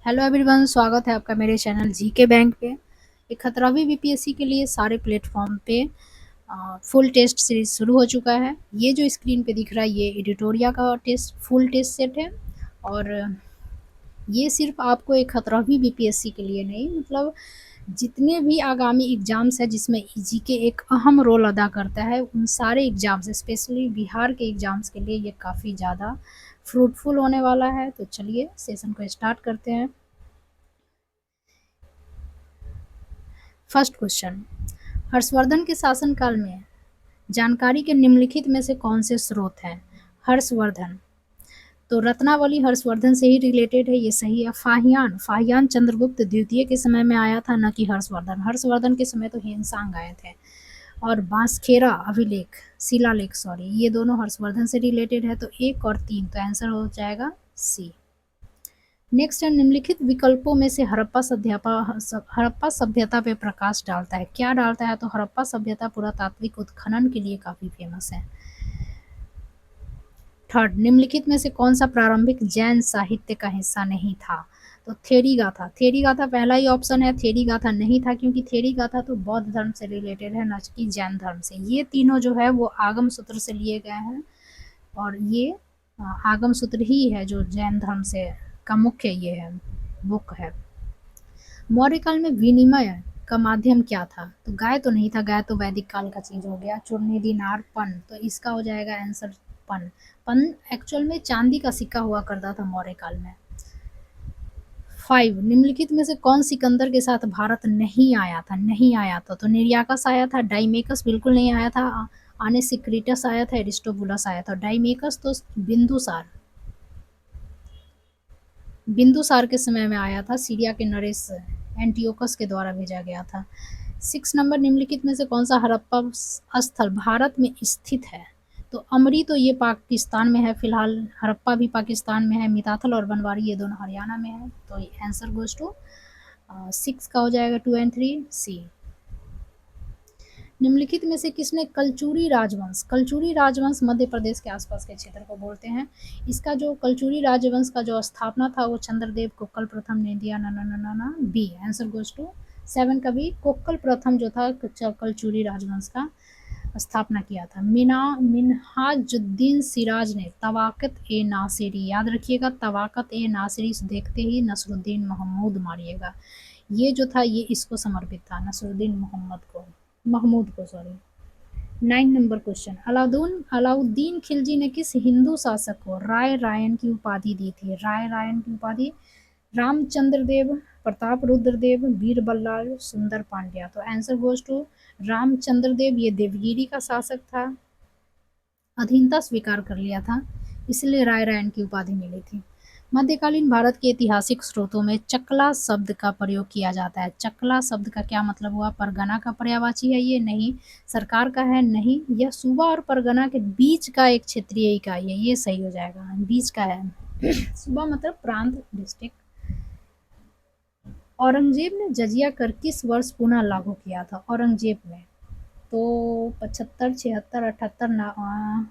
Hello everyone, स्वागत है आपका मेरे चैनल जीके बैंक पे। एक 11वीं बीपीएससी के लिए सारे प्लेटफॉर्म पे फुल टेस्ट सीरीज शुरू हो चुका है। ये जो स्क्रीन पे दिख रहा है ये एडिटोरिया का टेस्ट फुल टेस्ट सेट है और ये सिर्फ आपको एक 11वीं बीपीएससी के लिए नहीं, मतलब जितने भी आगामी एग्ज़ाम्स है जिसमें जीके एक अहम रोल अदा करता है, उन सारे एग्ज़ाम्स स्पेशली बिहार के एग्ज़ाम्स के लिए ये काफ़ी ज़्यादा फ्रूटफुल होने वाला है। तो चलिए सेशन को स्टार्ट करते हैं। फर्स्ट क्वेश्चन, हर्षवर्धन के शासनकाल में जानकारी के निम्नलिखित में से कौन से स्रोत हैं? हर्षवर्धन तो रत्नावली हर्षवर्धन से ही रिलेटेड है, ये सही है। फाहियान फाहियान चंद्रगुप्त द्वितीय के समय में आया था, न कि हर्षवर्धन। हर्षवर्धन के समय तो हिमसांग आए थे। और बांसखेड़ा अभिलेख शिलालेख सॉरी, ये दोनों हर्षवर्धन से रिलेटेड है। तो 1 और 3, तो आंसर हो जाएगा सी। नेक्स्ट है, निम्नलिखित विकल्पों में से हड़प्पा सभ्यता पे प्रकाश डालता है। क्या डालता है? तो हड़प्पा सभ्यता पुरातात्विक उत्खनन के लिए काफी फेमस है। थर्ड, निम्नलिखित में से कौन सा प्रारंभिक जैन साहित्य का हिस्सा नहीं था? तो थेरी गाथा। थेरी गाथा पहला ही ऑप्शन है। थेरी गाथा नहीं था क्योंकि थेरी गाथा तो बौद्ध धर्म से रिलेटेड है, न कि जैन धर्म से। ये तीनों जो है वो आगम सूत्र से लिए गए हैं और ये आगम सूत्र ही है जो जैन धर्म से का मुख्य ये है बुक है। मौर्य काल में विनिमय का माध्यम क्या था? तो गाय तो नहीं था, गाय तो वैदिक काल का चीज हो गया। चूर्णी, दिनार, पन, तो इसका हो जाएगा आंसर पन। पन एक्चुअल में चांदी का सिक्का हुआ करता था मौर्य काल में। 5, निम्नलिखित में से कौन सिकंदर के साथ भारत नहीं आया था? नहीं आया था तो निर्याकस आया था, डाइमेकस बिल्कुल नहीं आया था, आनेसिक्रिटस आया था, एरिस्टोबुलस आया था। डाइमेकस तो बिंदुसार बिंदुसार के समय में आया था, सीरिया के नरेश एंटियोकस के द्वारा भेजा गया था। 6 नंबर, निम्नलिखित में से कौन सा हड़प्पा स्थल भारत में स्थित है? तो अमरी तो ये पाकिस्तान में है फिलहाल, हड़प्पा भी पाकिस्तान में है, मिताथल और बनवारी ये दोनों हरियाणा में है। तो आंसर गोज टू 6 का हो जाएगा 2 और 3 सी। निम्नलिखित में से किसने कलचुरी राजवंश मध्य प्रदेश के आसपास के क्षेत्र को बोलते हैं। इसका जो कलचुरी राजवंश का जो स्थापना था वो चंद्रदेव कोक्कल प्रथम ने दिया। ना बी, आंसर गोज टू 7 का बी। कोक्कल प्रथम जो था कलचुरी राजवंश का स्थापना किया था। मिनहाजुद्दीन सिराज ने तवाकत ए नासिरी, याद रखिएगा तवाकत ए नासिरी से देखते ही नसरुद्दीन महमूद मारिएगा, ये जो था ये इसको समर्पित था, नसरुद्दीन महमूद को sorry. 9 number question, Alauddin Khilji ने किस हिंदू शासक को राय रायन की उपाधि दी थी? राय रायन की उपाधि रामचंद्र देव, प्रताप रुद्र देव, बीरबल्लाल, सुंदर पांड्या। तो आंसर गोज टू रामचंद्र देव। ये देवगिरी का शासक था, अधीनता स्वीकार कर लिया था, इसलिए राय रायन की उपाधि मिली थी। मध्यकालीन भारत के ऐतिहासिक स्रोतों में चकला शब्द का प्रयोग किया जाता है। चकला शब्द का क्या मतलब हुआ? परगना का पर्यायवाची है ये? नहीं। सरकार का है? नहीं। यह सूबा और परगना के बीच का एक क्षेत्रीय इकाई है, ये सही हो जाएगा, बीच का है। सूबा मतलब प्रांत, डिस्ट्रिक्ट। औरंगजेब ने जजिया कर किस वर्ष पुनः लागू किया था? औरंगजेब ने तो 75, 76, 78,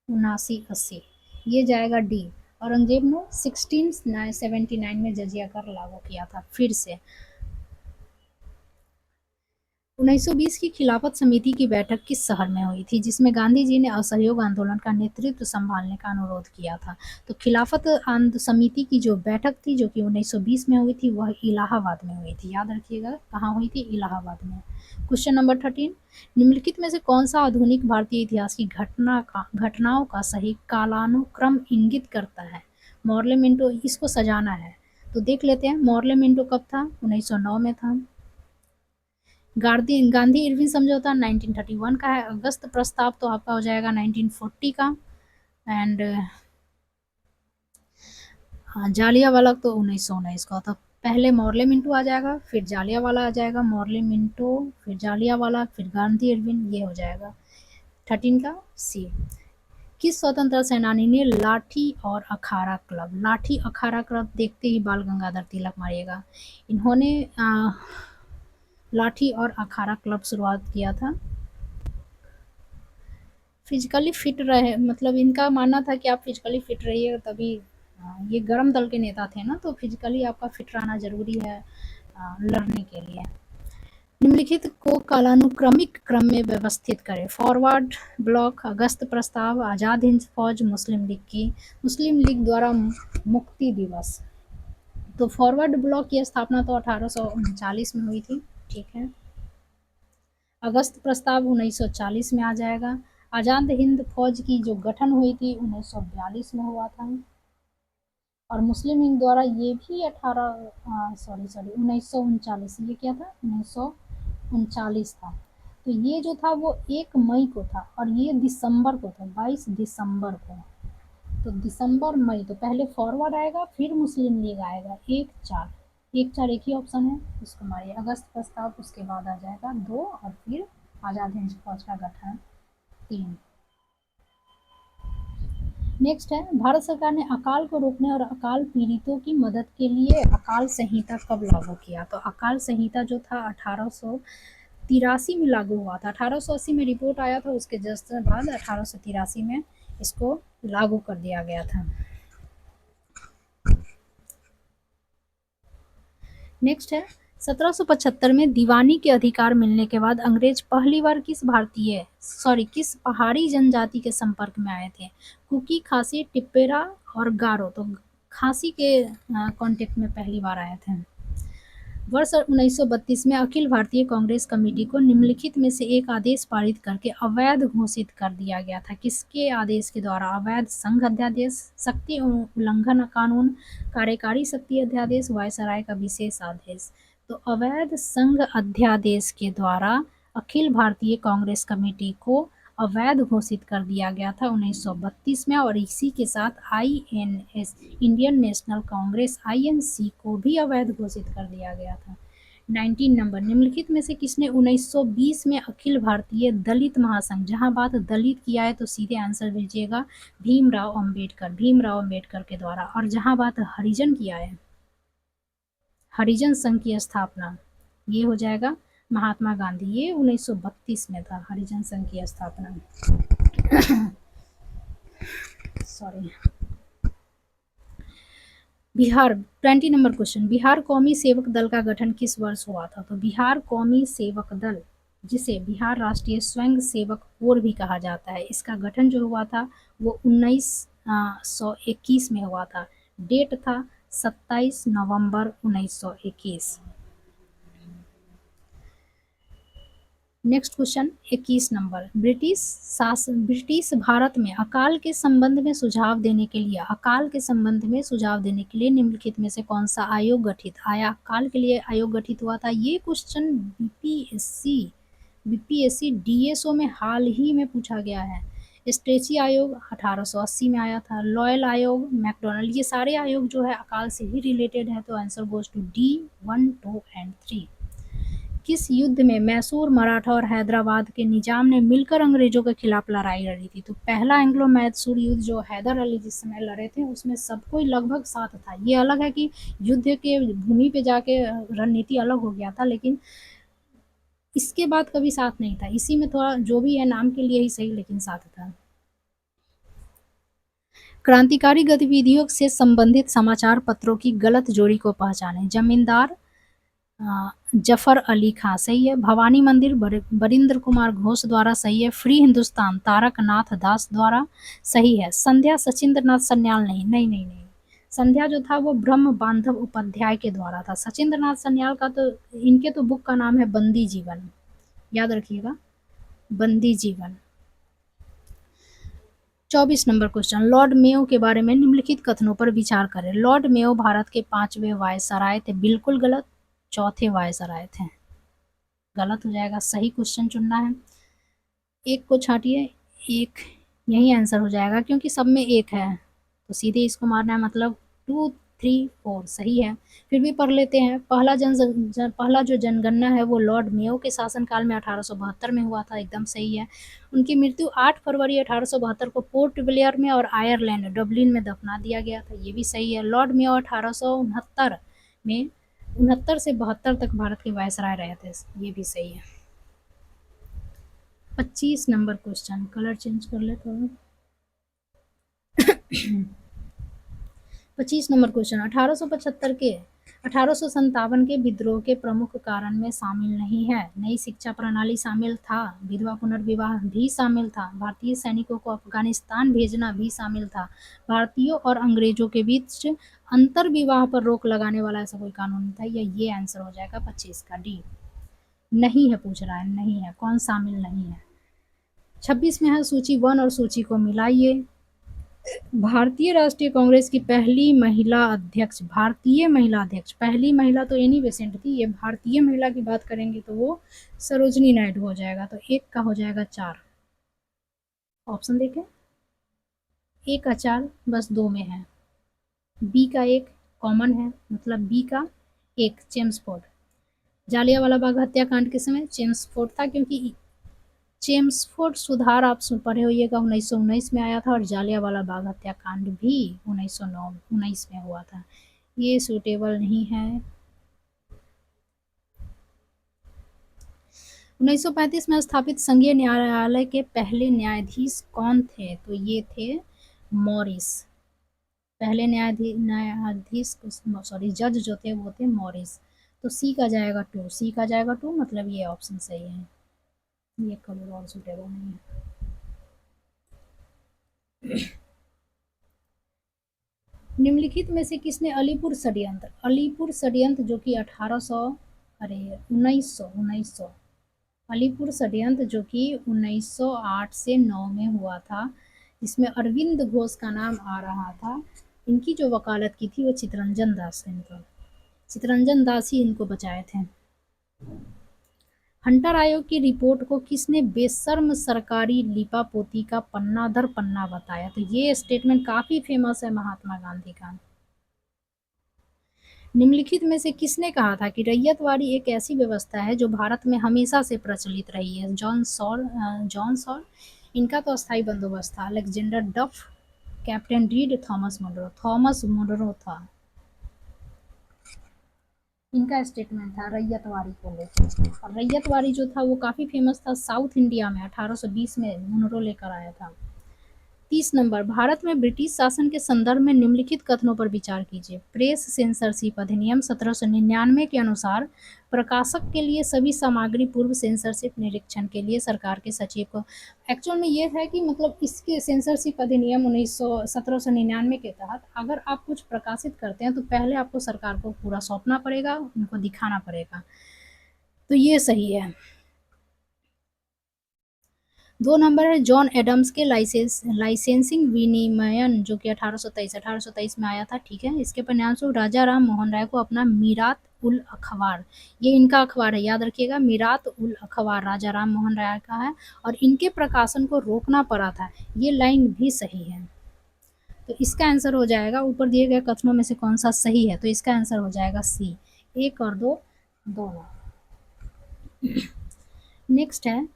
79, 80, ये जाएगा डी। औरंगजेब ने 1679 में जजिया कर लागू किया था फिर से। 1920 की खिलाफत समिति की बैठक किस शहर में हुई थी जिसमें गांधी जी ने असहयोग आंदोलन का नेतृत्व संभालने का अनुरोध किया था? तो खिलाफत समिति की जो बैठक थी जो कि 1920 में हुई थी वह इलाहाबाद में हुई थी, याद रखिएगा कहाँ हुई थी? इलाहाबाद में। क्वेश्चन नंबर 13, निम्नलिखित में से कौन सा आधुनिक भारतीय इतिहास की घटनाओं का सही कालानुक्रम इंगित करता है? मॉर्ले मिंटो, इसको सजाना है तो देख लेते हैं। मॉर्ले मिंटो कब था? 1909 में था। गांधी इरविन समझौता 1931 का है। अगस्त प्रस्ताव तो आपका हो जाएगा 1940 का। एंड जालियावाला तो 1919 का। तो पहले मॉर्ले मिंटो आ जाएगा, फिर जालियावाला आ जाएगा, मॉर्ले मिंटो, फिर जालियावाला, फिर गांधी इरविन, ये हो जाएगा 13 का सी। किस स्वतंत्रता सेनानी ने लाठी और अखाड़ा क्लब देखते ही बाल गंगाधर तिलक मारिएगा। इन्होंने लाठी और अखाड़ा क्लब शुरुआत किया था। फिजिकली फिट रहे, मतलब इनका मानना था कि आप फिजिकली फिट रहिएगा तभी ये गर्म दल के नेता थे ना, तो फिजिकली आपका फिट रहना ज़रूरी है लड़ने के लिए। निम्नलिखित को कालानुक्रमिक क्रम में व्यवस्थित करें। फॉरवर्ड ब्लॉक, अगस्त प्रस्ताव, आज़ाद हिंद फौज, मुस्लिम लीग द्वारा मुक्ति दिवस। तो फॉरवर्ड ब्लॉक की स्थापना तो 1839 में हुई थी, ठीक है। अगस्त प्रस्ताव 1940 में आ जाएगा। आज़ाद हिंद फौज की जो गठन हुई थी 1942 में हुआ था। और मुस्लिम लीग द्वारा ये भी 1939, ये क्या था, 1939 था। तो ये जो था वो 1 मई को था और ये दिसंबर को था, 22 दिसंबर को। तो दिसंबर मई, तो पहले फॉरवर्ड आएगा फिर मुस्लिम लीग आएगा। 1 4 एक ही ऑप्शन है, इसको मारिए। अगस्त प्रस्ताव उसके बाद आ जाएगा 2 और फिर आज़ाद हिंद फौज का गठन 3। नेक्स्ट है, भारत सरकार ने अकाल को रोकने और अकाल पीड़ितों की मदद के लिए अकाल संहिता कब लागू किया? तो अकाल संहिता जो था 1883 में लागू हुआ था। 1880 में रिपोर्ट आया था, उसके जस्ट बाद 1883 में इसको लागू कर दिया गया था। नेक्स्ट है, 1775 में दीवानी के अधिकार मिलने के बाद अंग्रेज पहली बार किस पहाड़ी जनजाति के संपर्क में आए थे? कुकी, खासी, टिप्पेरा और गारो। तो खासी के कांटेक्ट में पहली बार आए थे। वर्ष 1932 में अखिल भारतीय कांग्रेस कमेटी को निम्नलिखित में से एक आदेश पारित करके अवैध घोषित कर दिया गया था। किसके आदेश के द्वारा? अवैध संघ अध्यादेश, शक्ति उल्लंघन कानून, कार्यकारी शक्ति अध्यादेश, वायसराय का विशेष आदेश। तो अवैध संघ अध्यादेश के द्वारा अखिल भारतीय कांग्रेस कमेटी को अवैध घोषित कर दिया गया था 1932 में, और इसी के साथ INS Indian national Congress INC को भी अवैध घोषित कर दिया गया था। 19 नंबर, निम्नलिखित में से किसने 1920 में अखिल भारतीय दलित महासंघ, जहां बात दलित की आए तो सीधे आंसर दीजिएगा भीमराव अंबेडकर के द्वारा। और जहां बात हरिजन की आए, हरिजन संघ की स्थापना, ये हो जाएगा महात्मा गांधी। ये 1932 में था हरिजन संघ की स्थापना। Sorry. Bihar, 20 number question, Bihar कौमी सेवक दल का गठन किस वर्ष हुआ था? तो बिहार कौमी सेवक दल, जिसे बिहार राष्ट्रीय स्वयं सेवक कोर भी कहा जाता है, इसका गठन जो हुआ था वो 1921 में हुआ था। डेट था 27 नवंबर 1921। Next question 21 number, British Bharat में अकाल के संबंध में सुझाव देने के लिए निम्नलिखित में से कौन सा आयोग गठित आया? अकाल के लिए आयोग गठित हुआ था। ये क्वेश्चन बीपीएससी DSO में हाल ही में पूछा गया है। स्ट्रेची आयोग 1880 में आया था। लॉयल आयोग, मैकडोनल्ड, ये सारे आयोग जो है अकाल से ही रिलेटेड है। तो answer goes to D 1, 2 and 3। किस युद्ध में मैसूर, मराठा और हैदराबाद के निजाम ने मिलकर अंग्रेजों के खिलाफ लड़ाई लड़ी थी? तो पहला एंग्लो मैसूर युद्ध जो हैदर अली जिस समय लड़े थे उसमें सब कोई लगभग साथ था। ये अलग है कि युद्ध के भूमि पे जाके रणनीति अलग हो गया था, लेकिन इसके बाद कभी साथ नहीं था। इसी में थोड़ा जो भी है नाम के लिए ही सही, लेकिन साथ था। क्रांतिकारी गतिविधियों से संबंधित समाचार पत्रों की गलत जोड़ी को पहचानें। जमींदार जफर अली खां, सही है। भवानी मंदिर, बरिंद्र कुमार घोष द्वारा, सही है। फ्री हिंदुस्तान, तारक नाथ दास द्वारा, सही है। संध्या, सचिंद्र नाथ सन्याल, नहीं। संध्या जो था वो ब्रह्म बांधव उपाध्याय के द्वारा था। सचिंद्र नाथ सन्याल का तो इनके तो बुक का नाम है बंदी जीवन, याद रखिएगा, बंदी जीवन। 24 नंबर क्वेश्चन, लॉर्ड मेयो के बारे में निम्नलिखित कथनों पर विचार करें। लॉर्ड मेयो भारत के 5वें वायसराय थे, बिल्कुल गलत। 4थे वायसराय थे, गलत हो जाएगा। सही क्वेश्चन चुनना है। एक को छांटिए, एक यही आंसर हो जाएगा क्योंकि सब में एक है, तो सीधे इसको मारना है। मतलब 2, 3, 4 सही है। फिर भी पढ़ लेते हैं। पहला जो जनगणना है वो लॉर्ड मेयो के शासनकाल में 1872 में हुआ था, एकदम सही है। उनकी मृत्यु 8 फरवरी 1872 को पोर्ट ब्लेयर में और आयरलैंड डबलिन में दफना दिया गया था, ये भी सही है। लॉर्ड मेयो 1869 में 69 से 72 तक भारत के वायसराय रहे थे, ये भी सही है। 25 नंबर क्वेश्चन, कलर चेंज कर ले थोड़ा। 25 नंबर क्वेश्चन, 1857 के विद्रोह के प्रमुख कारण में शामिल नहीं है। नई शिक्षा प्रणाली शामिल था, विधवा पुनर्विवाह भी शामिल था, भारतीय सैनिकों को अफगानिस्तान भेजना भी शामिल था, भारतीयों और अंग्रेजों के बीच अंतर विवाह पर रोक लगाने वाला ऐसा कोई कानून नहीं था। ये आंसर हो जाएगा 25 का, डी। नहीं है पूछ रहा है, नहीं है, कौन शामिल नहीं है। 26 में है सूची 1 और सूची को मिलाइए। भारतीय राष्ट्रीय कांग्रेस की पहली महिला अध्यक्ष, भारतीय महिला अध्यक्ष, पहली महिला तो एनी बेसेंट थी, ये भारतीय महिला की बात करेंगे तो वो सरोजनी नायडू हो जाएगा। तो एक का हो जाएगा 4, ऑप्शन देखें, एक का 4 बस 2 में है, बी का 1 कॉमन है, मतलब बी का 1 चेम्सफोर्ड। जालियांवाला बाग हत्याकांड के समय चेम्सफोर्ड था, क्योंकि चेम्सफोर्ड सुधार आप पढ़े होइएगा 1919 में आया था, और जालियांवाला बाग हत्याकांड भी 1919 में हुआ था। ये सूटेबल नहीं है। 1935 में स्थापित संघीय न्यायालय के पहले न्यायाधीश कौन थे? तो ये थे मॉरिस। पहले न्यायाधीश सॉरी जज जो थे वो थे मॉरिस। तो सी का जाएगा 2, सी का जाएगा 2, मतलब ये ऑप्शन सही है। ये कलर और सूटेबल नहीं है। निम्नलिखित में से किसने अलीपुर षड्यंत्र जो कि 1900 अलीपुर षड्यंत्र जो कि 1908 से 9 में हुआ था, जिसमें अरविंद घोष का नाम आ रहा था, इनकी जो वकालत की थी वो चितरंजन दास ने, चितरंजन दास ही इनको बचाए थे। हंटर आयोग की रिपोर्ट को किसने बेशर्म सरकारी लिपापोती का पन्ना दर पन्ना बताया? तो ये स्टेटमेंट काफी फेमस है महात्मा गांधी का। निम्नलिखित में से किसने कहा था कि रैयतवाड़ी एक ऐसी व्यवस्था है जो भारत में हमेशा से प्रचलित रही है? जॉन सॉर, इनका तो अस्थायी बंदोबस्त था। अलेक्जेंडर डफ, कैप्टन रीड, थॉमस मुनरो था। इनका स्टेटमेंट था रैयतवाड़ी को लेकर, और रैयतवाड़ी जो था वो काफी फेमस था साउथ इंडिया में, 1820 में मुनरो लेकर आया था। 30 नंबर, भारत में ब्रिटिश शासन के संदर्भ में निम्नलिखित कथनों पर विचार कीजिए। प्रेस सेंसरशिप अधिनियम 1799 के अनुसार प्रकाशक के लिए सभी सामग्री पूर्व सेंसरशिप निरीक्षण के लिए सरकार के सचिव को। एक्चुअल में ये है कि मतलब इसके सेंसरशिप अधिनियम 1799 के तहत अगर आप कुछ प्रकाशित करते हैं तो पहले आपको सरकार को पूरा सौंपना पड़ेगा, उनको दिखाना पड़ेगा। तो ये सही है। 2 नंबर है जॉन एडम्स के लाइसेंसिंग विनियमन जो कि 1823 में आया था, ठीक है। इसके परिणामस्वरूप राजा राम मोहन राय को अपना मीरात उल अखबार, ये इनका अखबार है, याद रखिएगा, मीरात उल अखबार राजा राम मोहन राय का है, और इनके प्रकाशन को रोकना पड़ा था। ये लाइन भी सही है। तो इसका आंसर हो जाएगा, ऊपर दिए गए कथनों में से कौन सा सही है? तो इसका आंसर हो जाएगा सी, 1 और 2 दोनों। नेक्स्ट है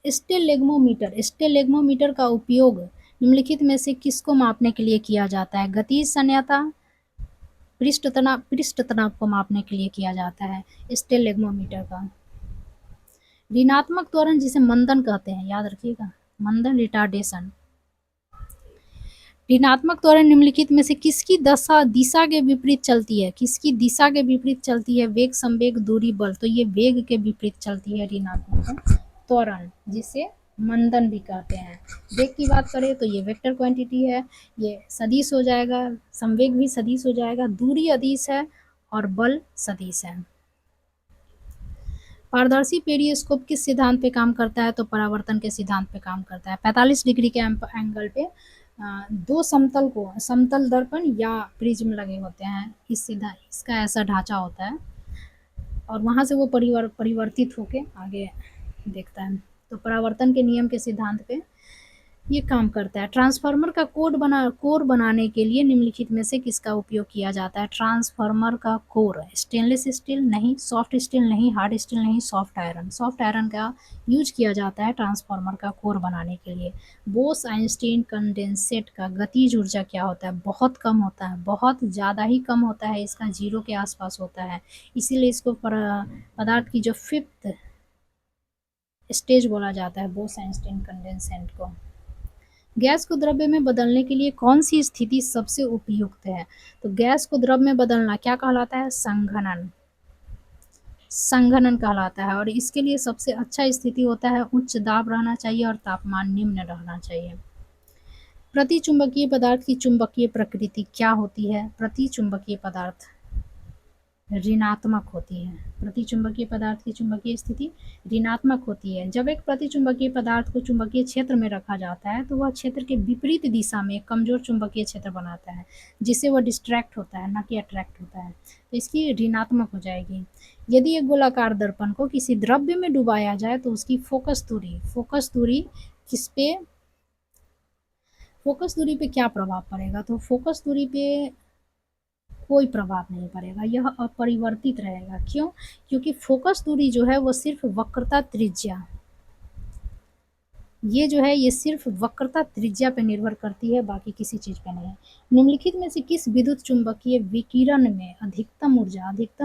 स्टेलेग्मोमीटर का उपयोग निम्नलिखित में से किसको मापने के लिए किया जाता है? गति सन्यता, पृष्ठ तनाव को मापने के लिए किया जाता है स्टेलेग्मोमीटर का। ऋणात्मक त्वरण जिसे मंदन कहते हैं, याद रखिएगा, मंदन रिटार्डेशन। ऋणात्मक त्वरण निम्नलिखित में से किसकी दिशा के विपरीत चलती है? किसकी दिशा के विपरीत चलती है? वेग, संवेग, दूरी, बल। तो ये वेग के विपरीत चलती है ऋणात्मक त्वरण, जिसे मंदन भी कहते हैं। वेग की बात करें तो ये वेक्टर क्वांटिटी है, ये सदिश हो जाएगा, संवेग भी सदिश हो जाएगा, दूरी अदिश है, और बल सदिश है। पारदर्शी पेरिस्कोप किस सिद्धांत पे काम करता है? तो परावर्तन के सिद्धांत पे काम करता है। 45 डिग्री के एंगल पे दो समतल दर्पण या प्रिज्म लगे होते हैं, इसका ऐसा ढांचा होता है, और वहां से वो परिवर्तित होके आगे देखता है। तो परावर्तन के नियम के सिद्धांत पे ये काम करता है। ट्रांसफार्मर का कोर बनाने के लिए निम्नलिखित में से किसका उपयोग किया जाता है? ट्रांसफार्मर का कोर स्टेनलेस स्टील नहीं, सॉफ्ट स्टील नहीं, हार्ड स्टील नहीं, सॉफ्ट आयरन का यूज किया जाता है ट्रांसफार्मर का कोर बनाने के लिए। बोस आइंस्टीन कंडेंसेट का गतिज ऊर्जा क्या होता है? बहुत कम होता है, बहुत ज़्यादा ही कम होता है, इसका 0 के आसपास होता है, इसीलिए इसको पदार्थ की जो 5th स्टेज बोला जाता है बोस आइंस्टीन कंडेंसेट को। गैस को द्रव्य में बदलने के लिए कौन सी स्थिति सबसे उपयुक्त है? तो गैस को द्रव में बदलना क्या कहलाता है? संघनन। संघनन कहलाता है और इसके लिए सबसे अच्छा स्थिति होता है उच्च दाब रहना चाहिए और तापमान निम्न रहना चाहिए। प्रतिचुंबकीय पदार्थ की चुंबकीय प्रकृति क्या होती है? प्रतिचुंबकीय पदार्थ ऋणात्मक होती है। प्रतिचुंबकीय पदार्थ की चुंबकीय स्थिति ऋणात्मक होती है। जब एक प्रतिचुंबकीय पदार्थ को चुंबकीय क्षेत्र में रखा जाता है तो वह क्षेत्र के विपरीत दिशा में एक कमजोर चुंबकीय क्षेत्र बनाता है, जिससे वह डिस्ट्रैक्ट होता है, ना कि अट्रैक्ट होता है। तो इसकी ऋणात्मक हो जाएगी। यदि एक गोलाकार दर्पण को किसी द्रव्य में डुबाया जाए तो उसकी फोकस दूरी किस पे, फोकस दूरी पे क्या प्रभाव पड़ेगा? तो फोकस दूरी पे कोई प्रभाव नहीं पड़ेगा, यह अपरिवर्तित रहेगा। क्यों? क्योंकि फोकस दूरी जो है वो सिर्फ वक्रता त्रिज्या, ये जो है ये सिर्फ वक्रता त्रिज्या पे निर्भर करती है, बाकी किसी चीज पे नहीं। निम्नलिखित में से किस विद्युत चुंबकीय विकिरण में अधिकतम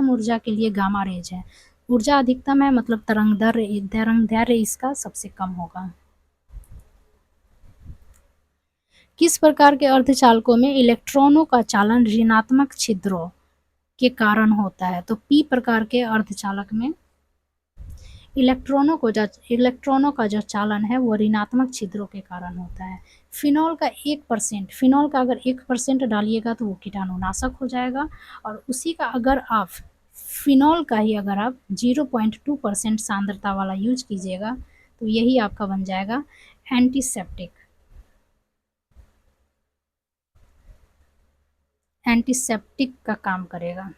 ऊर्जा के लिए गामा रेज है? ऊर्जा अधिकतम है मतलब तरंगदैर्घ्य इसका सबसे कम होगा। किस प्रकार के अर्धचालकों में इलेक्ट्रॉनों का चालन ऋणात्मक छिद्रों के कारण होता है? तो पी प्रकार के अर्धचालक में इलेक्ट्रॉनों का जो चालन है वो ऋणात्मक छिद्रों के कारण होता है। फिनॉल का 1%, फिनॉल का अगर 1% डालिएगा तो वो कीटाणुनाशक हो जाएगा, और उसी का अगर आप फिनॉल का ही अगर आप 0.2% सांद्रता वाला यूज कीजिएगा तो यही आपका बन जाएगा एंटीसेप्टिक का काम करेगा।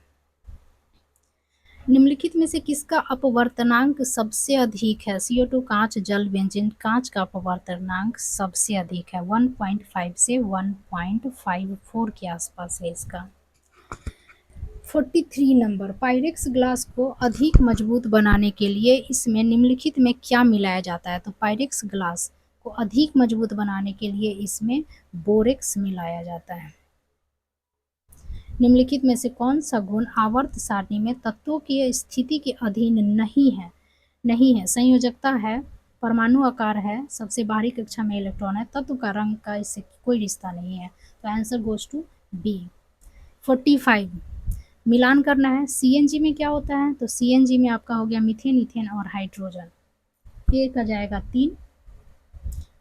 निम्नलिखित में से किसका अपवर्तनांक सबसे अधिक है? CO2, कांच, जल, बेंजीन। कांच का अपवर्तनांक सबसे अधिक है, 1.5 से 1.54 के आसपास है इसका। 43 नंबर, पायरेक्स ग्लास को अधिक मजबूत बनाने के लिए इसमें निम्नलिखित में क्या मिलाया जाता है? तो पायरेक्स ग्लास को अधिक मजबूत बनाने के लिए इसमें बोरेक्स मिलाया जाता है। निम्नलिखित में से कौन सा गुण आवर्त सारणी में तत्वों की स्थिति के अधीन नहीं है? संयोजकता है, परमाणु आकार है, सबसे बाहरी कक्षा में इलेक्ट्रॉन है, तत्व का रंग का इससे कोई रिश्ता नहीं है। तो आंसर गोज टू बी। 45 मिलान करना है। सीएनजी में क्या होता है? तो सीएनजी में आपका हो गया मीथेन, इथेन और हाइड्रोजन। ये का जाएगा 3।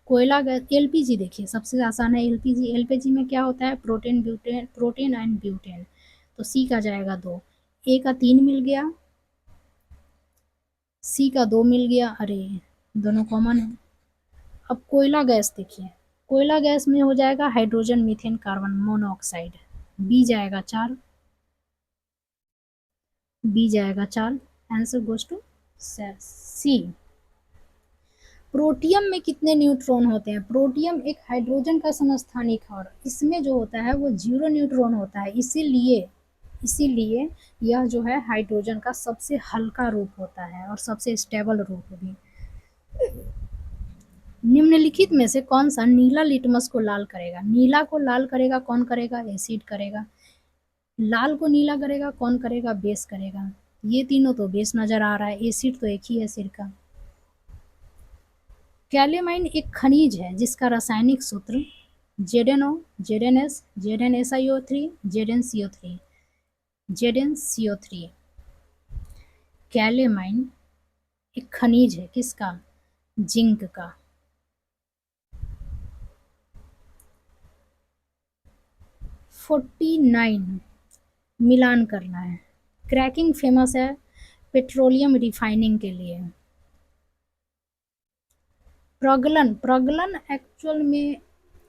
कोयला गैस। एलपीजी देखिए सबसे आसान है एलपीजी में क्या होता है? Protein and butane. तो सी का जाएगा 2। ए का 3 मिल गया, सी का 2 मिल गया, अरे दोनों कॉमन है। अब कोयला गैस देखिए, कोयला गैस में हो जाएगा hydrogen, methane, carbon monoxide. B जाएगा 4, बी जाएगा 4। Answer goes to C. Protium में कितने न्यूट्रॉन होते हैं? प्रोटियम एक हाइड्रोजन का समस्थानिक है और इसमें जो होता है वो 0 न्यूट्रॉन होता है, इसीलिए यह जो है हाइड्रोजन का सबसे हल्का रूप होता है और सबसे स्टेबल रूप भी। निम्नलिखित में से कौन सा नीला लिटमस को लाल करेगा? नीला को लाल करेगा कौन करेगा? एसिड करेगा। लाल को नीला करेगा कौन करेगा? बेस करेगा। ये तीनों तो बेस नजर आ रहा है, एसिड तो एक ही है सिर का। कैलेमाइन एक खनिज है जिसका रासायनिक सूत्र ZnO, ZnS, ZnSiO3, ZnCO3। ZnCO3। Calamine एक खनिज है किसका? जिंक का। । 49 मिलान करना है। क्रैकिंग फेमस है पेट्रोलियम रिफाइनिंग के लिए। प्रगलन एक्चुअल में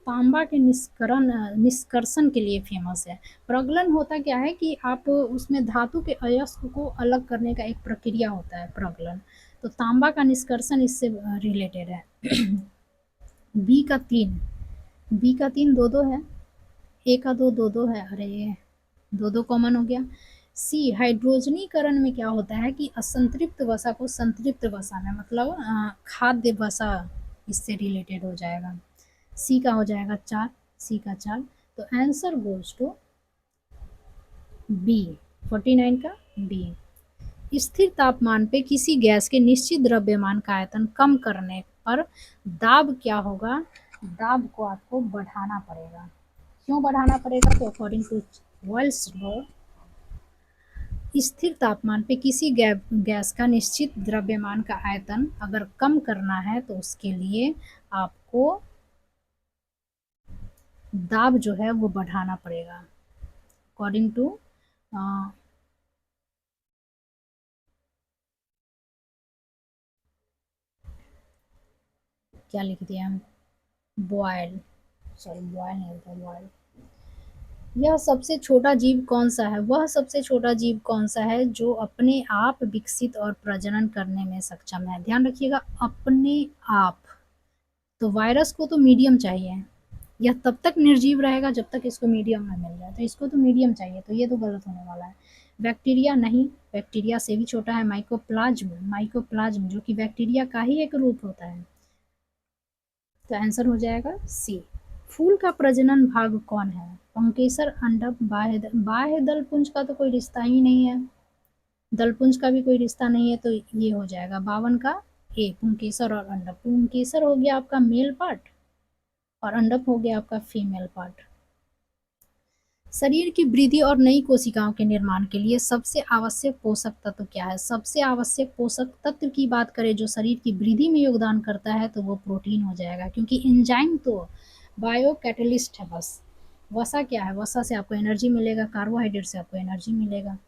तांबा के निष्कर्षण के लिए फेमस है। प्रगलन होता क्या है कि आप उसमें धातु के अयस्क को अलग करने का एक प्रक्रिया होता है प्रगलन, तो तांबा का निष्कर्षण इससे रिलेटेड है। बी का 3 2 है, ए का 2 है, अरे 2 कॉमन हो गया। सी हाइड्रोजनीकरण में क्या होता है कि असंतृप्त वसा को संतृप्त वसा में, मतलब खाद्य वसा इससे रिलेटेड हो जाएगा। सी का हो जाएगा 4, सी का 4। तो आंसर गोज टू बी, 49 का बी। स्थिर तापमान पे किसी गैस के निश्चित द्रव्यमान का आयतन कम करने पर दाब क्या होगा? दाब को आपको बढ़ाना पड़ेगा। क्यों बढ़ाना पड़ेगा? तो अकॉर्डिंग टू बॉयल्स लॉ, स्थिर तापमान पे किसी गैस का निश्चित द्रव्यमान का आयतन अगर कम करना है तो उसके लिए आपको दाब जो है वो बढ़ाना पड़ेगा। अकॉर्डिंग टू क्या लिख दिया हम, बॉयल, सॉरी बॉयल नहीं होता, बॉयल। यह सबसे छोटा जीव कौन सा है? वह सबसे छोटा जीव कौन सा है जो अपने आप विकसित और प्रजनन करने में सक्षम है? ध्यान रखिएगा, अपने आप। तो वायरस को तो मीडियम चाहिए, यह तब तक निर्जीव रहेगा जब तक इसको मीडियम ना मिल जाए, तो इसको तो मीडियम चाहिए, तो ये तो गलत होने वाला है। बैक्टीरिया नहीं, बैक्टीरिया से भी छोटा है माइकोप्लाज्म, माइकोप्लाज्म जो कि बैक्टीरिया का ही एक रूप होता है। तो आंसर हो जाएगा सी। फूल का प्रजनन भाग कौन है? पुंकेसर, अंडक, बाह्य। बाह्य दलपुंज का तो कोई रिश्ता ही नहीं है, दलपुंज का भी कोई रिश्ता नहीं है, तो ये हो जाएगा 52 का ए, पुंकेसर और अंडक। पुंकेसर हो गया आपका मेल पार्ट और अंडक हो गया आपका फीमेल पार्ट। शरीर की वृद्धि और नई कोशिकाओं के निर्माण के लिए सबसे आवश्यक पोषक तत्व क्या है? सबसे आवश्यक पोषक तत्व की बात करें जो शरीर की वृद्धि में योगदान करता है तो वो प्रोटीन हो जाएगा, क्योंकि एंजाइम तो बायो कैटलिस्ट है बस। वसा क्या है? वसा से आपको एनर्जी मिलेगा, कार्बोहाइड्रेट से आपको एनर्जी मिलेगा।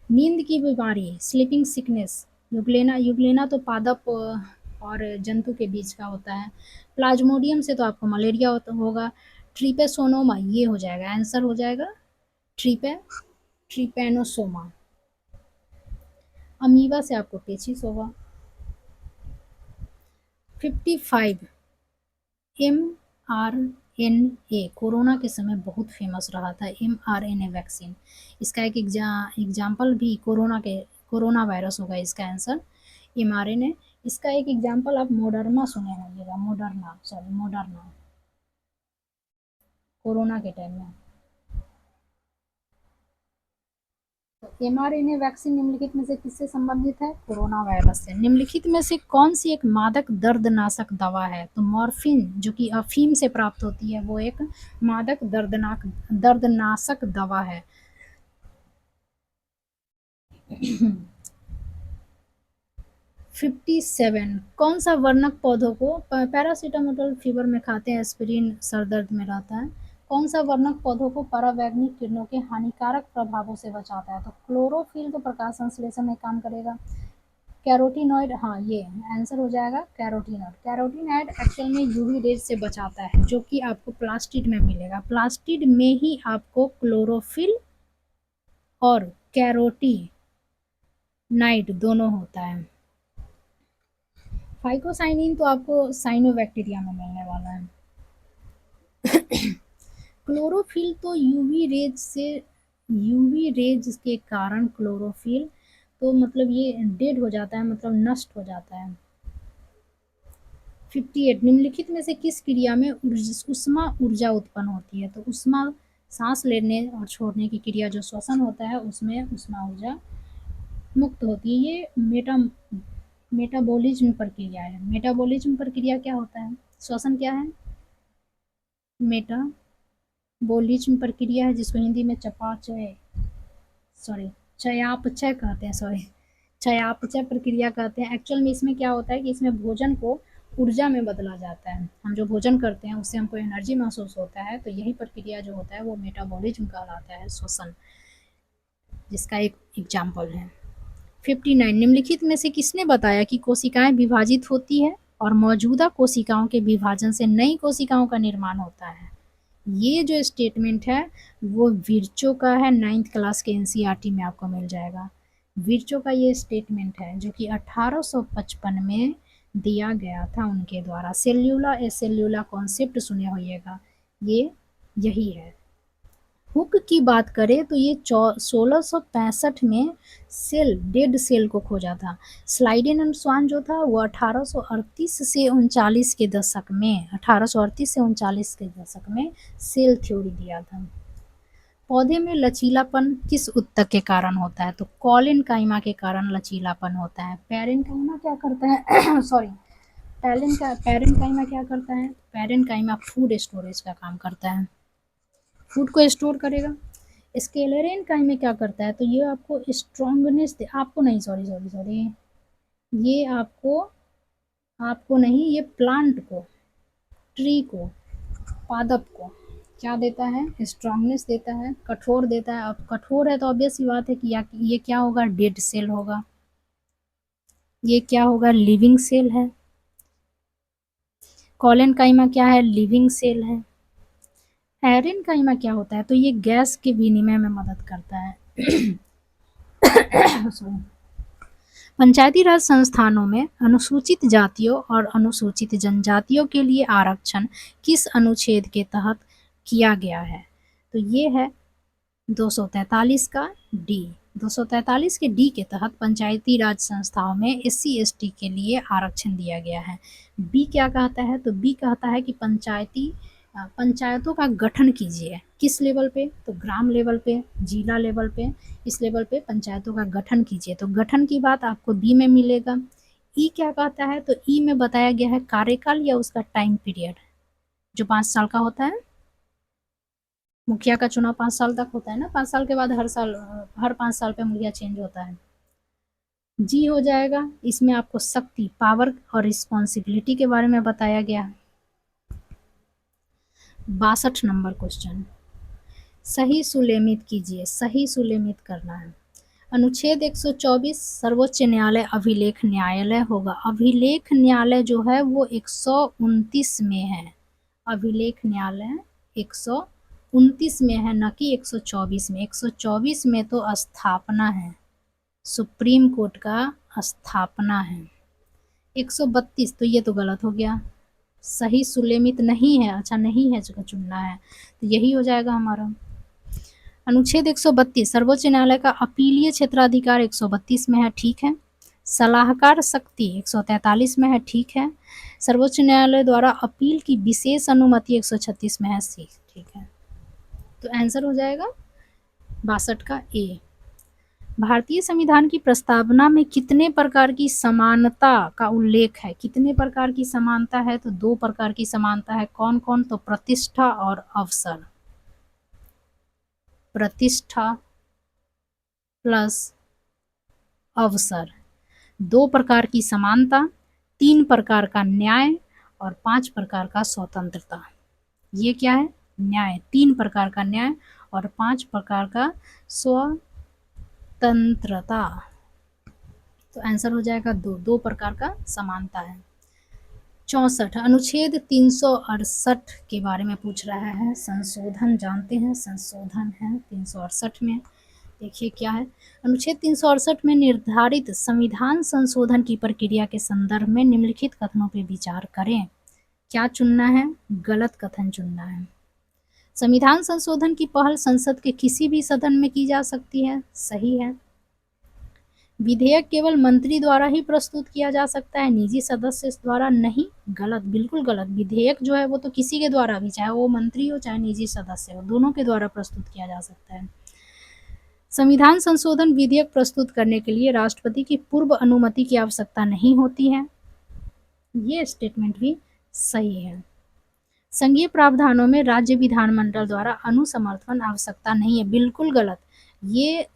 नींद की बीमारी, स्लीपिंग सिकनेस, यूग्लेना, यूग्लेना तो पादप और जंतु के बीच का होता है। प्लाज्मोडियम से तो आपको मलेरिया होगा। ट्रिपेसोनोमा, ये हो जाएगा, आंसर हो जाएगा ट्रिपेनोसोमा। अमीबा से आपको पेचिस होगा। 55 mRNA कोरोना के समय बहुत फेमस रहा था, mRNA वैक्सीन। इसका एक एग्जाम्पल भी कोरोना वायरस होगा इसका आंसर, mRNA। इसका एक एग्जाम्पल आप मोडर्ना सुने होंगे, मोडर्ना कोरोना के टाइम में। तो mRNA वैक्सीन निम्नलिखित में से किससे संबंधित है? कोरोना वायरस से। निम्नलिखित में से कौन सी एक मादक दर्दनाशक दवा है? तो मॉर्फिन जो कि अफीम से प्राप्त होती है वो एक मादक दर्दनाशक दवा है। 57 कौन सा वर्णक पौधों को पैरासीटामोल फीवर में खाते हैं, एस्पिरिन सर दर्द में रहता है। कौन सा वर्णक पौधों को परावैंगनिक किरणों के हानिकारक प्रभावों से बचाता है? तो क्लोरोफिल तो प्रकाश संश्लेषण में काम करेगा। कैरोटीनॉइड, हाँ ये आंसर हो जाएगा कैरोटीनॉइड। कैरोटीनॉइड एक्चुअल में यूवी रेज से बचाता है जो कि आपको प्लास्टिड में मिलेगा। प्लास्टिड में ही आपको क्लोरोफिल और कैरोटीनाइड दोनों होता है। फाइकोसाइनिन तो आपको साइनोबैक्टीरिया में मिलने वाला है। क्लोरोफिल तो यूवी रेज के कारण क्लोरोफिल तो मतलब ये डेड हो जाता है, मतलब नष्ट हो जाता है। 58 निम्नलिखित में से किस क्रिया में उष्मा ऊर्जा उत्पन्न होती है? तो उष्मा सांस लेने और छोड़ने की क्रिया जो श्वसन होता है उसमें उष्मा ऊर्जा मुक्त होती है। ये मेटाबॉलिज्म प्रक्रिया है। मेटाबॉलिज्म प्रक्रिया क्या होता है? श्वसन क्या है? मेटाबॉलिज्म प्रक्रिया है, जिसको हिंदी में चयापचय कहते हैं, चयापचय प्रक्रिया कहते हैं। एक्चुअल में इसमें क्या होता है कि इसमें भोजन को ऊर्जा में बदला जाता है। हम जो भोजन करते हैं उससे हमको एनर्जी महसूस होता है, तो यही प्रक्रिया जो होता है वो मेटाबॉलिज्म कहलाता है, श्वसन, जिसका एक एग्जाम्पल है। 59 निम्नलिखित में से किसने बताया कि कोशिकाएं विभाजित होती है और मौजूदा कोशिकाओं के विभाजन से नई कोशिकाओं का निर्माण होता है? ये जो स्टेटमेंट है वो विर्चो का है, 9th क्लास के एनसीईआरटी में आपको मिल जाएगा। विर्चो का ये स्टेटमेंट है जो कि 1855 में दिया गया था उनके द्वारा। सेल्यूला कॉन्सेप्ट सुने होइएगा, ये यही है। हुक की बात करें तो ये 1665 में डेड सेल को खोजा था। स्लाइडेन एंड स्वान जो था वो 1838 से 39 के दशक में सेल थ्योरी दिया था। पौधे में लचीलापन किस उत्तक के कारण होता है? तो कॉलिन काइमा के कारण लचीलापन होता है। पैरेन्काइमा क्या करता है? सॉरी, पैरेन्काइमा क्या करता है? पैरेन्काइमा फूड स्टोरेज का काम करता है, फूड को स्टोर करेगा। स्क्लेरेन्काइमा क्या करता है? तो ये आपको स्ट्रॉन्गनेस आपको नहीं, सॉरी, ये आपको नहीं, ये प्लांट को, ट्री को, पादप को क्या देता है? स्ट्रॉन्गनेस देता है, कठोर देता है। अब कठोर है तो ऑब्वियस सी बात है कि ये क्या होगा? डेड सेल होगा। ये क्या होगा? लिविंग सेल है। कॉलेनकाइमा क्या है? लिविंग सेल है। एरेनकाइमा क्या होता है? तो ये गैस के विनिमय में मदद करता है। पंचायती राज संस्थानों में अनुसूचित जातियों और अनुसूचित जनजातियों के लिए आरक्षण किस अनुच्छेद के तहत किया गया है? तो ये है 243 का डी। 243 के डी के तहत पंचायती राज संस्थाओं में SC/ST के लिए आरक्षण दिया गया है। बी क्या कहता है? तो बी कहता है कि पंचायतों का गठन कीजिए। किस लेवल पे? तो ग्राम लेवल पे, जिला लेवल पे, इस लेवल पे पंचायतों का गठन कीजिए। तो गठन की बात आपको बी में मिलेगा। ई क्या कहता है? तो ई में बताया गया है कार्यकाल या उसका टाइम पीरियड, जो 5 साल का होता है। मुखिया का चुनाव 5 साल तक होता है ना, 5 साल के बाद हर 5 साल पे मुखिया चेंज होता है। जी हो जाएगा। इसमें आपको शक्ति, पावर और रिस्पॉन्सिबिलिटी के बारे में बताया गया है। 62 नंबर क्वेश्चन, सही सुलेमित कीजिए। सही सुलेमित करना है। अनुच्छेद 124 सर्वोच्च न्यायालय अभिलेख न्यायालय होगा। अभिलेख न्यायालय जो है वो 129 में है। अभिलेख न्यायालय 129 में है, न कि 124 में। 124 में तो स्थापना है, सुप्रीम कोर्ट का स्थापना है। 132 तो ये तो गलत हो गया, सही सुलेमित नहीं है। अच्छा, नहीं है जो चुनना है, तो यही हो जाएगा हमारा। अनुच्छेद 132 सर्वोच्च न्यायालय का अपीलीय क्षेत्राधिकार 132 में है, ठीक है। सलाहकार शक्ति 143 में है, ठीक है। सर्वोच्च न्यायालय द्वारा अपील की विशेष अनुमति 136 में है, सी, ठीक है। तो आंसर हो जाएगा 62 का ए। भारतीय संविधान की प्रस्तावना में कितने प्रकार की समानता का उल्लेख है? कितने प्रकार की समानता है? तो 2 प्रकार की समानता है। कौन कौन? तो प्रतिष्ठा और अवसर। प्रतिष्ठा प्लस अवसर, 2 प्रकार की समानता, 3 प्रकार का न्याय और 5 प्रकार का स्वतंत्रता। ये क्या है? न्याय। 3 प्रकार का न्याय और 5 प्रकार का स्वतंत्रता। तो आंसर हो जाएगा 2 प्रकार का समानता है। 64 अनुच्छेद 368 के बारे में पूछ रहा है। संशोधन जानते हैं, संशोधन है 368 में। देखिए क्या है। अनुच्छेद 368 में निर्धारित संविधान संशोधन की प्रक्रिया के संदर्भ में निम्नलिखित कथनों पर विचार करें। क्या चुनना है? गलत कथन चुनना है। संविधान संशोधन की पहल संसद के किसी भी सदन में की जा सकती है, सही है। विधेयक केवल मंत्री द्वारा ही प्रस्तुत किया जा सकता है, निजी सदस्य द्वारा नहीं, गलत, बिल्कुल गलत। विधेयक जो है वो तो किसी के द्वारा भी, चाहे वो मंत्री हो चाहे निजी सदस्य हो, दोनों के द्वारा प्रस्तुत किया जा सकता है। संविधान संशोधन विधेयक प्रस्तुत करने के लिए राष्ट्रपति की पूर्व अनुमति की आवश्यकता नहीं होती है, ये स्टेटमेंट भी सही है। संघीय प्रावधानों में राज्य विधानमंडल द्वारा अनुसमर्थन आवश्यकता नहीं है, बिल्कुल गलत। ये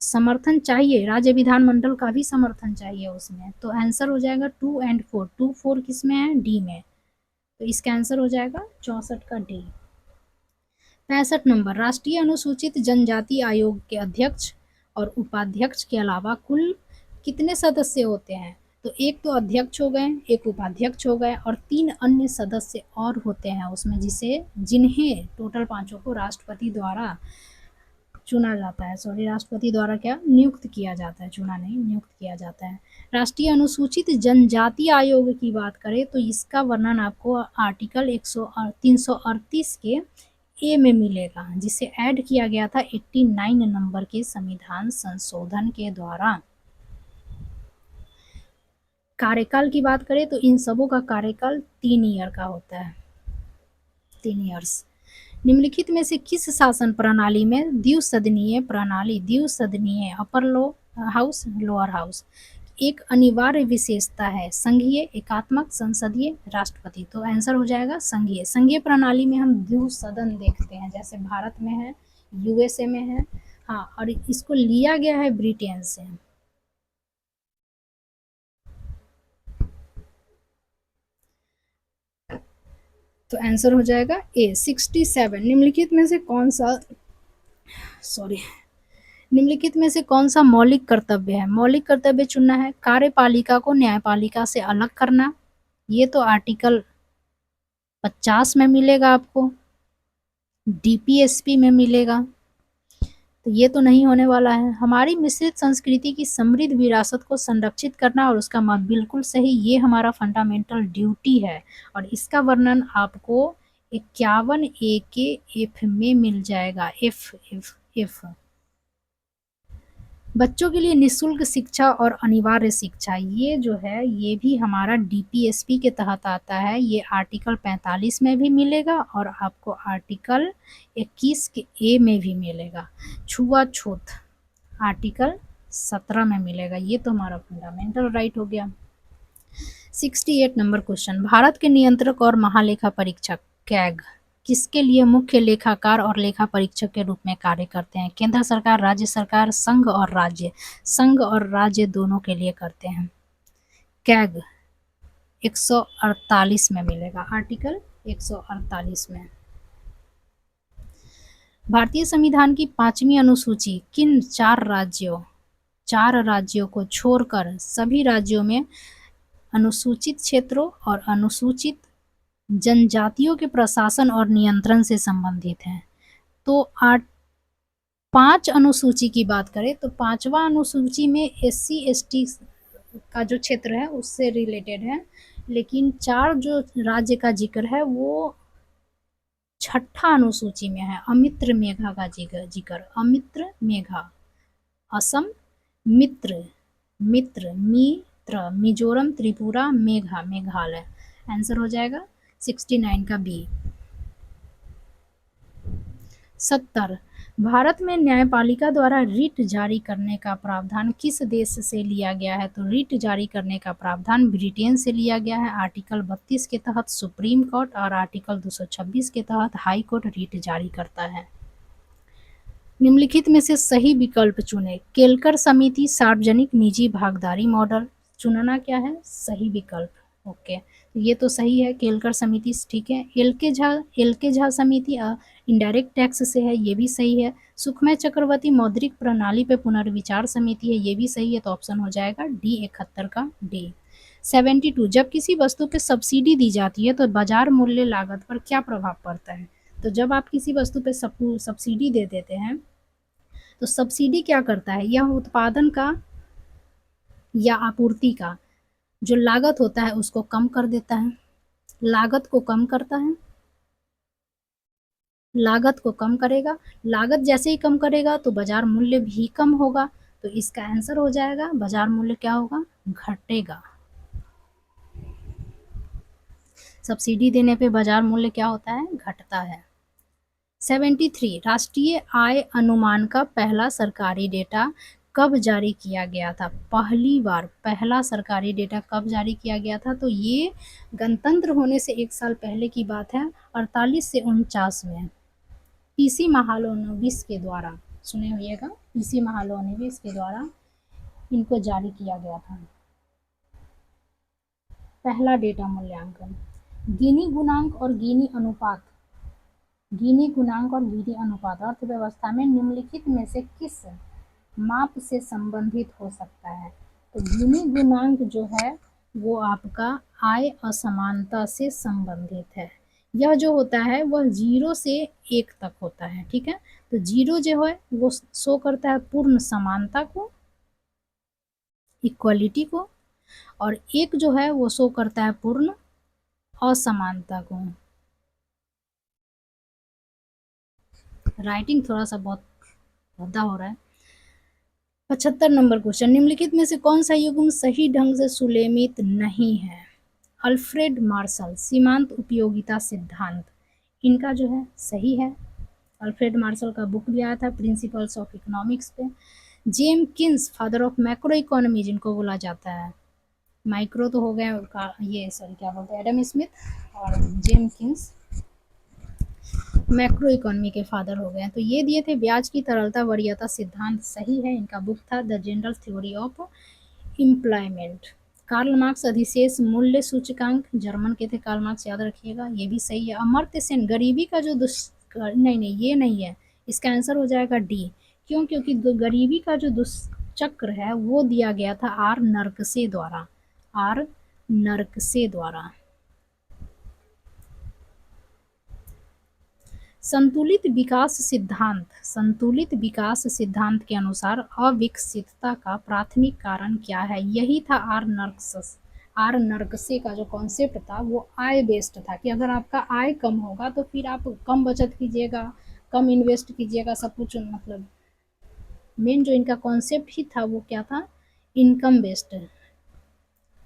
समर्थन चाहिए, राज्य विधानमंडल का भी समर्थन चाहिए उसमें। तो आंसर हो जाएगा 2 और 4। 2, 4 किस में है? डी में। तो इसका आंसर हो जाएगा 64 का डी। 65 नंबर, राष्ट्रीय अनुसूचित जनजाति आयोग के अध्यक्ष और उपाध्यक्ष के अलावा कुल कितने सदस्य होते हैं? तो एक तो अध्यक्ष हो गए, एक उपाध्यक्ष हो गए और 3 अन्य सदस्य और होते हैं उसमें, जिन्हें टोटल 5 को राष्ट्रपति द्वारा चुना जाता है। सॉरी, राष्ट्रपति द्वारा क्या? नियुक्त किया जाता है, चुना नहीं, नियुक्त किया जाता है। राष्ट्रीय अनुसूचित जनजाति आयोग की बात करें तो इसका वर्णन आपको आर्टिकल 338 के ए में मिलेगा, जिसे ऐड किया गया था 89 नंबर के संविधान संशोधन के द्वारा। कार्यकाल की बात करें तो इन सबों का कार्यकाल 3 ईयर का होता है, 3 ईयर्स। निम्नलिखित में से किस शासन प्रणाली में द्विसदनीय प्रणाली, द्विसदनीय अपर हाउस लोअर हाउस, एक अनिवार्य विशेषता है संघीय, एकात्मक, संसदीय, राष्ट्रपति। तो आंसर हो जाएगा संघीय। संघीय प्रणाली में हम द्विसदन देखते हैं, जैसे भारत में है, यूएसए में है। हाँ, और इसको लिया गया है ब्रिटेन से। तो आंसर हो जाएगा ए 67। निम्नलिखित में से कौन सा निम्नलिखित में से कौन सा मौलिक कर्तव्य है? मौलिक कर्तव्य चुनना है। कार्यपालिका को न्यायपालिका से अलग करना, ये तो आर्टिकल 50 में मिलेगा आपको, डीपीएसपी में मिलेगा, तो ये तो नहीं होने वाला है। हमारी मिश्रित संस्कृति की समृद्ध विरासत को संरक्षित करना, और उसका मत बिल्कुल सही, ये हमारा फंडामेंटल ड्यूटी है। और इसका वर्णन आपको 51 ए के एफ में मिल जाएगा। एफ बच्चों के लिए निःशुल्क शिक्षा और अनिवार्य शिक्षा, ये जो है ये भी हमारा डीपीएसपी के तहत आता है। ये आर्टिकल 45 में भी मिलेगा और आपको आर्टिकल 21 के ए में भी मिलेगा। छुआछूत आर्टिकल 17 में मिलेगा। ये तो हमारा फंडामेंटल राइट हो गया। 68 नंबर क्वेश्चन, भारत के नियंत्रक और महालेखा परीक्षक कैग किसके लिए मुख्य लेखाकार और लेखा परीक्षक के रूप में कार्य करते हैं? केंद्र सरकार, राज्य सरकार, संघ और राज्य। संघ और राज्य दोनों के लिए करते हैं। कैग 148 में मिलेगा, आर्टिकल 148 में। भारतीय संविधान की 5वीं अनुसूची किन चार राज्यों को छोड़कर सभी राज्यों में अनुसूचित क्षेत्रों और अनुसूचित जनजातियों के प्रशासन और नियंत्रण से संबंधित है? तो 5 अनुसूची की बात करें तो 5वां अनुसूची में SC/ST का जो क्षेत्र है उससे रिलेटेड है, लेकिन 4 जो राज्य का जिक्र है वो 6ठा अनुसूची में है। अमित्र मेघा का जिक्र, अमित्र मेघा, असम, मित्र, मिजोरम, त्रिपुरा, मेघा, मेघालय। आंसर हो जाएगा 69 का बी। 70, भारत में न्यायपालिका द्वारा रिट जारी करने का प्रावधान किस देश से लिया गया है? तो रिट जारी करने का प्रावधान ब्रिटेन से लिया गया है। आर्टिकल 32 के तहत सुप्रीम कोर्ट और आर्टिकल 226 के तहत हाई कोर्ट रिट जारी करता है। निम्नलिखित में से सही विकल्प चुने। केलकर समिति, सार्वजनिक निजी भागीदारी मॉडल। चुनना क्या है? सही विकल्प। ओके, ये तो सही है, केलकर समिति ठीक है। एल के झा समिति इनडायरेक्ट टैक्स से है, ये भी सही है। सुखमय चक्रवर्ती मौद्रिक प्रणाली पे पुनर्विचार समिति है, ये भी सही है। तो ऑप्शन हो जाएगा डी 71 का डी। 72, जब किसी वस्तु पे सब्सिडी दी जाती है तो बाजार मूल्य लागत पर क्या प्रभाव पड़ता है? तो जब आप किसी वस्तु पे सब्सिडी दे देते हैं तो सब्सिडी क्या करता है? यह उत्पादन का या आपूर्ति का जो लागत होता है उसको कम कर देता है, लागत को कम करता है, लागत को कम करेगा। लागत जैसे ही कम करेगा तो बाजार मूल्य भी कम होगा। तो इसका आंसर हो जाएगा बाजार मूल्य क्या होगा? घटेगा। सब्सिडी देने पे बाजार मूल्य क्या होता है? घटता है। 73, राष्ट्रीय आय अनुमान का पहला सरकारी डेटा कब जारी किया गया था? पहली बार पहला सरकारी डेटा कब जारी किया गया था? तो ये गणतंत्र होने से 1 साल पहले की बात है, 48 से 49 में पीसी महालनोबिस के द्वारा, सुने होइएगा, पीसी महालनोबिस के द्वारा इनको जारी किया गया था पहला डेटा मूल्यांकन। गिनी गुणांक और गिनी अनुपात अर्थव्यवस्था में निम्नलिखित में से किस माप से संबंधित हो सकता है? तो गिनी गुणांक जो है वो आपका आय असमानता से संबंधित है। यह जो होता है वह 0 से 1 तक होता है, ठीक है। तो 0 जो है वो शो करता है पूर्ण समानता को, इक्वलिटी को, और 1 जो है वो शो करता है पूर्ण असमानता को। राइटिंग थोड़ा सा बहुत भद्दा हो रहा है। 75 नंबर क्वेश्चन, निम्नलिखित में से कौन सा युग्म सही ढंग से सुलेमित नहीं है? अल्फ्रेड मार्शल, सीमांत उपयोगिता सिद्धांत, इनका जो है सही है। अल्फ्रेड मार्शल का बुक भी आया था प्रिंसिपल्स ऑफ इकोनॉमिक्स पे। जेमकिंस फादर ऑफ मैक्रो इकोनॉमी जिनको बोला जाता है, माइक्रो तो हो गया उनका ये सॉरी क्या बोलते हैं एडम स्मिथ, और जेमकिंस मैक्रो इकोनॉमी के फादर हो गए हैं। तो ये दिए थे ब्याज की तरलता वरीयता सिद्धांत सही है, इनका बुक था the general theory of employment. Karl Marx अधिशेष मूल्य सूचकांक, जर्मन के थे कार्ल मार्क्स, याद रखिएगा, ये भी सही है। अमर्त्य सेन गरीबी का जो नहीं ये नहीं है, इसका आंसर हो जाएगा डी। क्यों? क्योंकि गरीबी का जो दुष्चक्र है वो दिया गया था आर नर्कसे द्वारा, आर नर्कसे द्वारा। संतुलित विकास सिद्धांत, संतुलित विकास सिद्धांत के अनुसार अविकसितता का प्राथमिक कारण क्या है? यही था आर नर्कसे का जो कॉन्सेप्ट था वो आय बेस्ड था, कि अगर आपका आय कम होगा तो फिर आप कम बचत कीजिएगा, कम इन्वेस्ट कीजिएगा, सब कुछ मतलब मेन जो इनका कॉन्सेप्ट ही था वो क्या था, इनकम बेस्ड,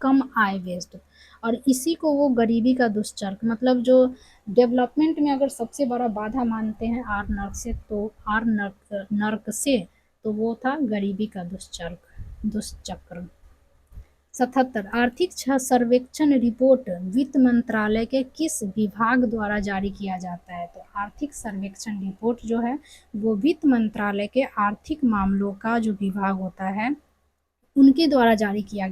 कम आय बेस्ड। और इसी को वो गरीबी का दुष्चक्र, मतलब जो डेवलपमेंट में अगर सबसे बड़ा बाधा मानते हैं आर नर्क से, तो आर नर्क से तो वो था गरीबी का दुष्चक्र। 77 आर्थिक सर्वेक्षण रिपोर्ट वित्त मंत्रालय के किस विभाग द्वारा जारी किया जाता है? तो आर्थिक सर्वेक्षण रिपोर्ट जो है वो वित्त मंत्रालय के आर्थिक मामलों का जो विभाग होता है उनके द्वारा जारी किया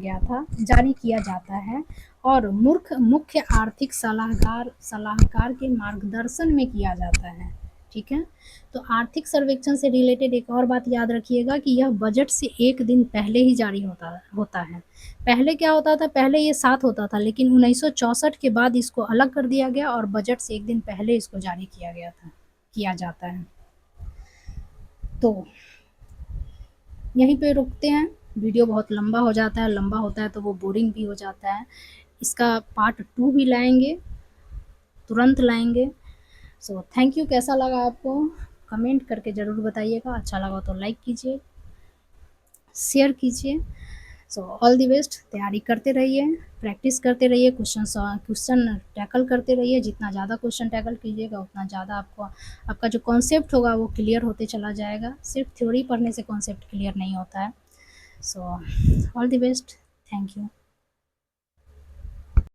जाता है, और मुख्य आर्थिक सलाहकार के मार्गदर्शन में किया जाता है। ठीक है, तो आर्थिक सर्वेक्षण से रिलेटेड एक और बात याद रखिएगा कि यह बजट से एक दिन पहले ही जारी होता है। पहले क्या होता था, पहले ये 7 होता था, लेकिन 1964 के बाद इसको अलग कर दिया गया और बजट से एक दिन पहले इसको जारी किया जाता है। तो यहीं पे रुकते हैं, वीडियो बहुत लंबा हो जाता है, लंबा होता है तो वो बोरिंग भी हो जाता है। इसका पार्ट 2 भी लाएंगे, तुरंत लाएंगे। So thank you. कैसा लगा आपको कमेंट करके ज़रूर बताइएगा, अच्छा लगा तो लाइक कीजिए, शेयर कीजिए। सो ऑल द बेस्ट, तैयारी करते रहिए, प्रैक्टिस करते रहिए, क्वेश्चन टैकल करते रहिए। जितना ज़्यादा क्वेश्चन टैकल कीजिएगा उतना ज़्यादा आपका जो कॉन्सेप्ट होगा वो क्लियर होते चला जाएगा। सिर्फ थ्योरी पढ़ने से कॉन्सेप्ट क्लियर नहीं होता है। So all the best, thank you.